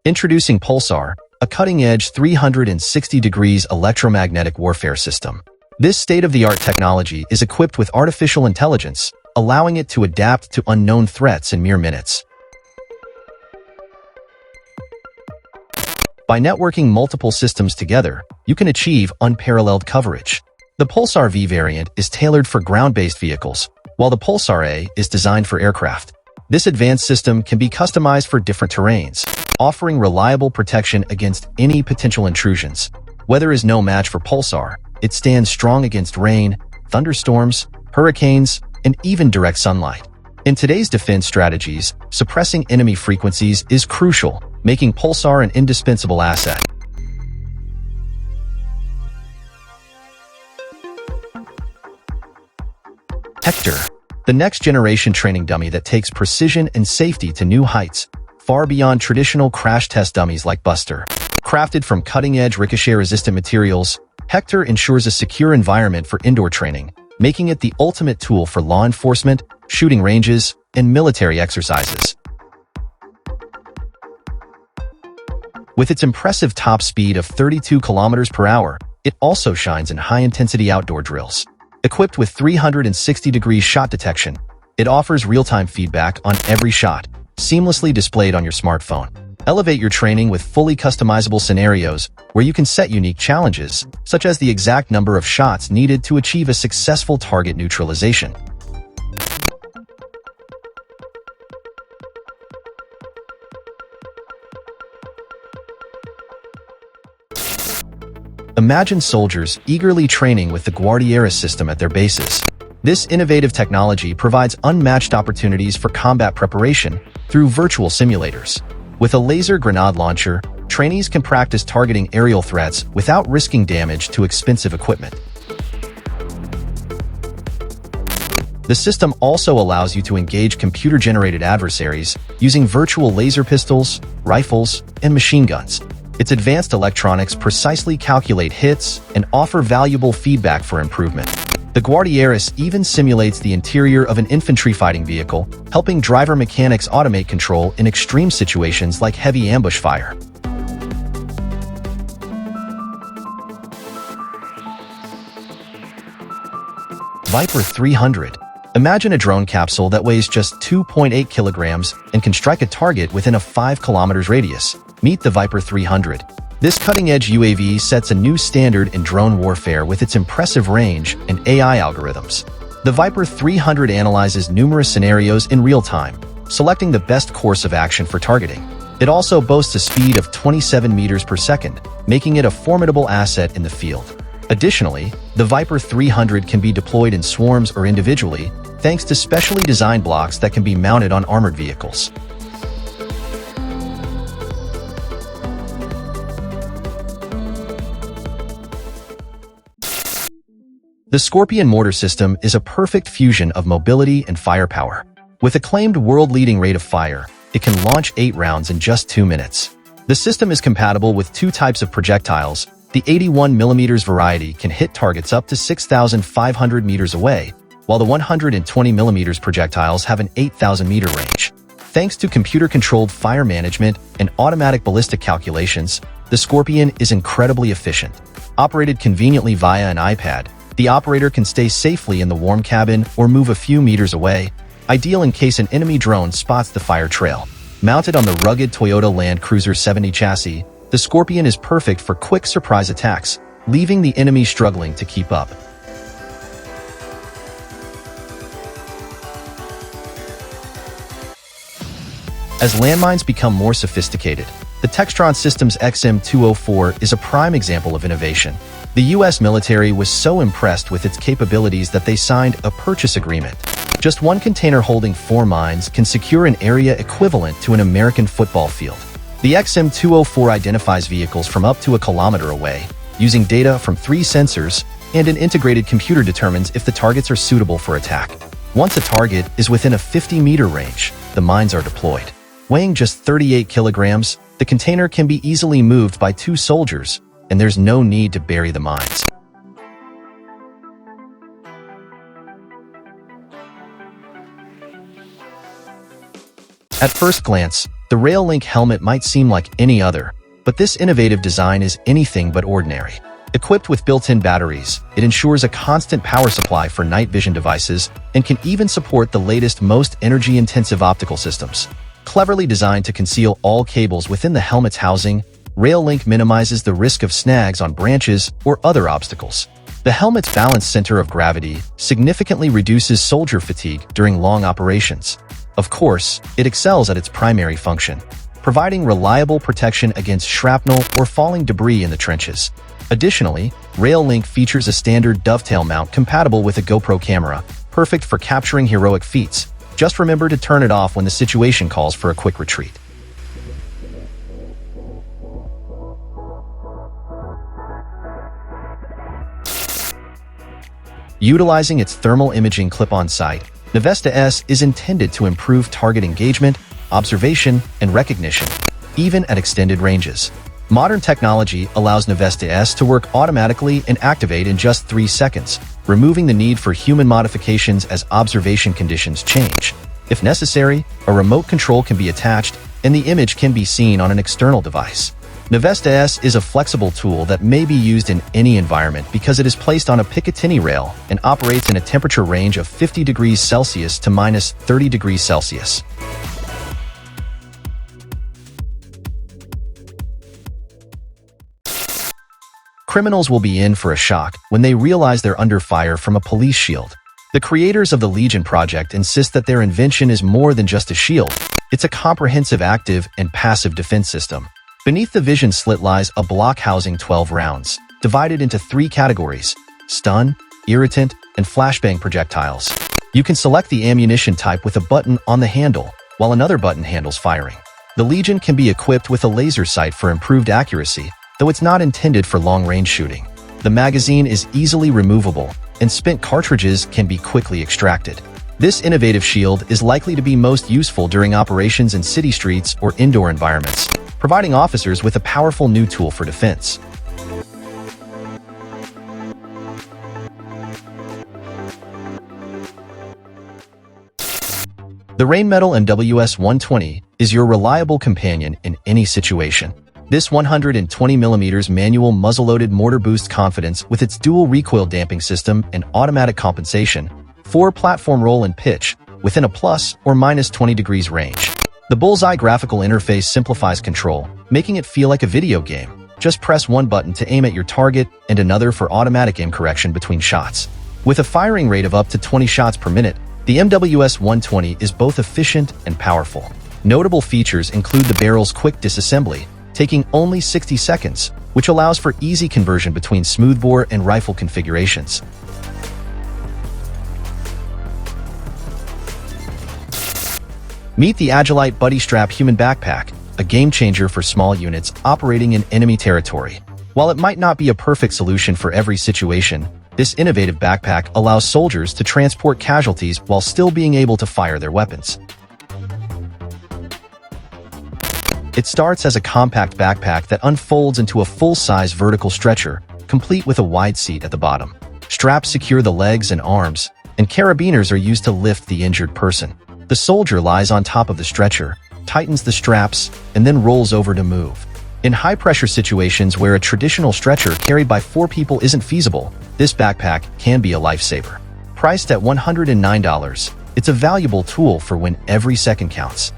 Introducing PULSAR, a cutting-edge 360 degrees electromagnetic warfare system. This state-of-the-art technology is equipped with artificial intelligence, allowing it to adapt to unknown threats in mere minutes. By networking multiple systems together, you can achieve unparalleled coverage. The PULSAR V variant is tailored for ground-based vehicles, while the PULSAR A is designed for aircraft. This advanced system can be customized for different terrains, offering reliable protection against any potential intrusions. Weather is no match for PULSAR. It stands strong against rain, thunderstorms, hurricanes, and even direct sunlight. In today's defense strategies, suppressing enemy frequencies is crucial, making PULSAR an indispensable asset. HEKTR, the next-generation training dummy that takes precision and safety to new heights, far beyond traditional crash test dummies like Buster. Crafted from cutting-edge ricochet-resistant materials, HEKTR ensures a secure environment for indoor training, making it the ultimate tool for law enforcement, shooting ranges, and military exercises. With its impressive top speed of 32 kilometers per hour, it also shines in high-intensity outdoor drills. Equipped with 360-degree shot detection, it offers real-time feedback on every shot, seamlessly displayed on your smartphone. Elevate your training with fully customizable scenarios where you can set unique challenges, such as the exact number of shots needed to achieve a successful target neutralization. Imagine soldiers eagerly training with the GUARDIARIS system at their bases. This innovative technology provides unmatched opportunities for combat preparation through virtual simulators. With a laser grenade launcher, trainees can practice targeting aerial threats without risking damage to expensive equipment. The system also allows you to engage computer-generated adversaries using virtual laser pistols, rifles, and machine guns. Its advanced electronics precisely calculate hits and offer valuable feedback for improvement. The GUARDIARIS even simulates the interior of an infantry fighting vehicle, helping driver mechanics automate control in extreme situations like heavy ambush fire. Viper 300. Imagine a drone capsule that weighs just 2.8 kilograms and can strike a target within a 5 kilometers radius. Meet the Viper 300. This cutting-edge UAV sets a new standard in drone warfare with its impressive range and AI algorithms. The Viper 300 analyzes numerous scenarios in real time, selecting the best course of action for targeting. It also boasts a speed of 27 meters per second, making it a formidable asset in the field. Additionally, the Viper 300 can be deployed in swarms or individually, thanks to specially designed blocks that can be mounted on armored vehicles. The Scorpion mortar system is a perfect fusion of mobility and firepower. With acclaimed world-leading rate of fire, it can launch 8 rounds in just 2 minutes. The system is compatible with 2 types of projectiles. The 81mm variety can hit targets up to 6,500 meters away, while the 120mm projectiles have an 8,000-meter range. Thanks to computer-controlled fire management and automatic ballistic calculations, the Scorpion is incredibly efficient. Operated conveniently via an iPad, the operator can stay safely in the warm cabin or move a few meters away, ideal in case an enemy drone spots the fire trail. Mounted on the rugged Toyota Land Cruiser 70 chassis, the Scorpion is perfect for quick surprise attacks, leaving the enemy struggling to keep up. As landmines become more sophisticated, the TEXTRON Systems XM204 is a prime example of innovation. The U.S. military was so impressed with its capabilities that they signed a purchase agreement. Just one container holding 4 mines can secure an area equivalent to an American football field. The XM204 identifies vehicles from up to a kilometer away, using data from 3 sensors, and an integrated computer determines if the targets are suitable for attack. Once a target is within a 50-meter range, the mines are deployed. Weighing just 38 kilograms, the container can be easily moved by 2 soldiers, and there's no need to bury the mines. At first glance, the RAILLINK helmet might seem like any other, but this innovative design is anything but ordinary. Equipped with built-in batteries, it ensures a constant power supply for night vision devices and can even support the latest, most energy-intensive optical systems. Cleverly designed to conceal all cables within the helmet's housing, RAILLINK minimizes the risk of snags on branches or other obstacles. The helmet's balanced center of gravity significantly reduces soldier fatigue during long operations. Of course, it excels at its primary function, providing reliable protection against shrapnel or falling debris in the trenches. Additionally, RAILLINK features a standard dovetail mount compatible with a GoPro camera, perfect for capturing heroic feats. Just remember to turn it off when the situation calls for a quick retreat. Utilizing its thermal imaging clip-on sight, NEVESTA-S is intended to improve target engagement, observation, and recognition, even at extended ranges. Modern technology allows NEVESTA-S to work automatically and activate in just 3 seconds, removing the need for human modifications as observation conditions change. If necessary, a remote control can be attached, and the image can be seen on an external device. NEVESTA-S is a flexible tool that may be used in any environment because it is placed on a Picatinny rail and operates in a temperature range of 50 degrees Celsius to minus 30 degrees Celsius. Criminals will be in for a shock when they realize they're under fire from a police shield. The creators of the Legion project insist that their invention is more than just a shield. It's a comprehensive active and passive defense system. Beneath the vision slit lies a block housing 12 rounds, divided into 3 categories: stun, irritant, and flashbang projectiles. You can select the ammunition type with a button on the handle, while another button handles firing. The Legion can be equipped with a laser sight for improved accuracy, though it's not intended for long-range shooting. The magazine is easily removable, and spent cartridges can be quickly extracted. This innovative shield is likely to be most useful during operations in city streets or indoor environments, providing officers with a powerful new tool for defense. The RHEINMETALL NWS-120 is your reliable companion in any situation. This 120mm manual muzzle-loaded mortar boosts confidence with its dual recoil damping system and automatic compensation for platform roll and pitch within a plus or minus 20 degrees range. The Bullseye graphical interface simplifies control, making it feel like a video game. Just press one button to aim at your target and another for automatic aim correction between shots. With a firing rate of up to 20 shots per minute, the MWS-120 is both efficient and powerful. Notable features include the barrel's quick disassembly, taking only 60 seconds, which allows for easy conversion between smoothbore and rifle configurations. Meet the AGILITE BUDDYSTRAP human backpack, a game-changer for small units operating in enemy territory. While it might not be a perfect solution for every situation, this innovative backpack allows soldiers to transport casualties while still being able to fire their weapons. It starts as a compact backpack that unfolds into a full-size vertical stretcher, complete with a wide seat at the bottom. Straps secure the legs and arms, and carabiners are used to lift the injured person. The soldier lies on top of the stretcher, tightens the straps, and then rolls over to move. In high-pressure situations where a traditional stretcher carried by 4 people isn't feasible, this backpack can be a lifesaver. Priced at $109, it's a valuable tool for when every second counts.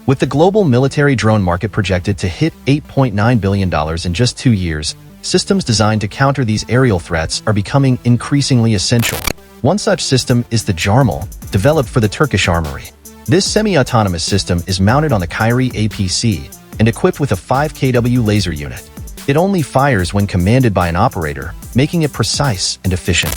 With the global military drone market projected to hit $8.9 billion in just 2 years, systems designed to counter these aerial threats are becoming increasingly essential. One such system is the JARMOL, developed for the Turkish armory. This semi-autonomous system is mounted on the Kyrie APC and equipped with a 5 kW laser unit. It only fires when commanded by an operator, making it precise and efficient.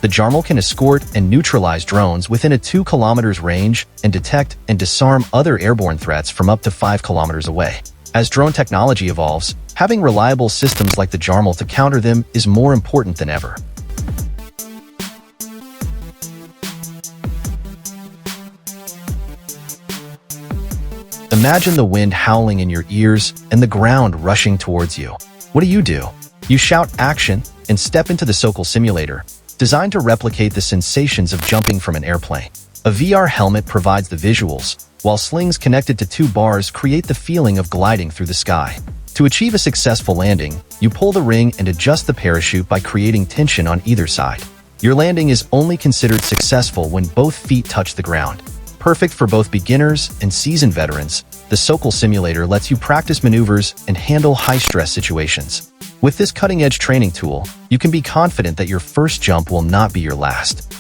The JARMOL can escort and neutralize drones within a 2 kilometers range and detect and disarm other airborne threats from up to 5 kilometers away. As drone technology evolves, having reliable systems like the JARMOL to counter them is more important than ever. Imagine the wind howling in your ears and the ground rushing towards you. What do? You shout action and step into the SOKOL simulator, designed to replicate the sensations of jumping from an airplane. A VR helmet provides the visuals, while slings connected to 2 bars create the feeling of gliding through the sky. To achieve a successful landing, you pull the ring and adjust the parachute by creating tension on either side. Your landing is only considered successful when both feet touch the ground. Perfect for both beginners and seasoned veterans, the SOKOL simulator lets you practice maneuvers and handle high-stress situations. With this cutting-edge training tool, you can be confident that your first jump will not be your last.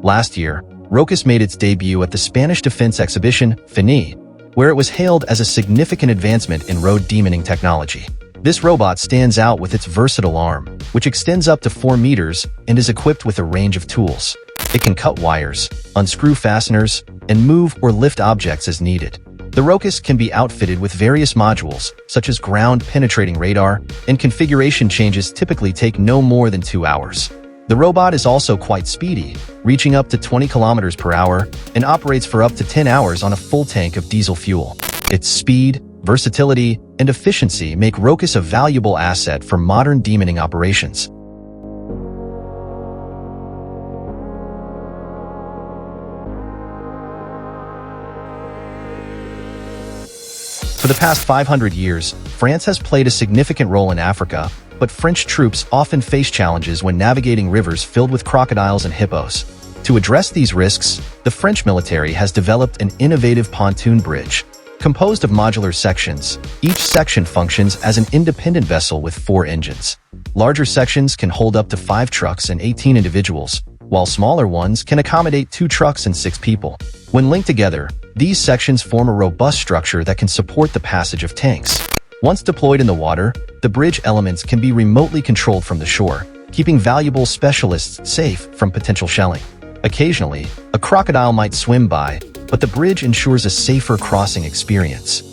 Last year, ROCUS made its debut at the Spanish defense exhibition, FINI, where it was hailed as a significant advancement in road demoning technology. This robot stands out with its versatile arm, which extends up to 4 meters and is equipped with a range of tools. It can cut wires, unscrew fasteners, and move or lift objects as needed. The ROCUS can be outfitted with various modules, such as ground-penetrating radar, and configuration changes typically take no more than 2 hours. The robot is also quite speedy, reaching up to 20 kilometers per hour, and operates for up to 10 hours on a full tank of diesel fuel. Its speed, versatility, and efficiency make ROCUS a valuable asset for modern demoning operations. For the past 500 years, France has played a significant role in Africa, but French troops often face challenges when navigating rivers filled with crocodiles and hippos. To address these risks, the French military has developed an innovative pontoon bridge. Composed of modular sections, each section functions as an independent vessel with 4 engines. Larger sections can hold up to 5 trucks and 18 individuals, while smaller ones can accommodate 2 trucks and 6 people. When linked together, these sections form a robust structure that can support the passage of tanks. Once deployed in the water, the bridge elements can be remotely controlled from the shore, keeping valuable specialists safe from potential shelling. Occasionally, a crocodile might swim by, but the bridge ensures a safer crossing experience.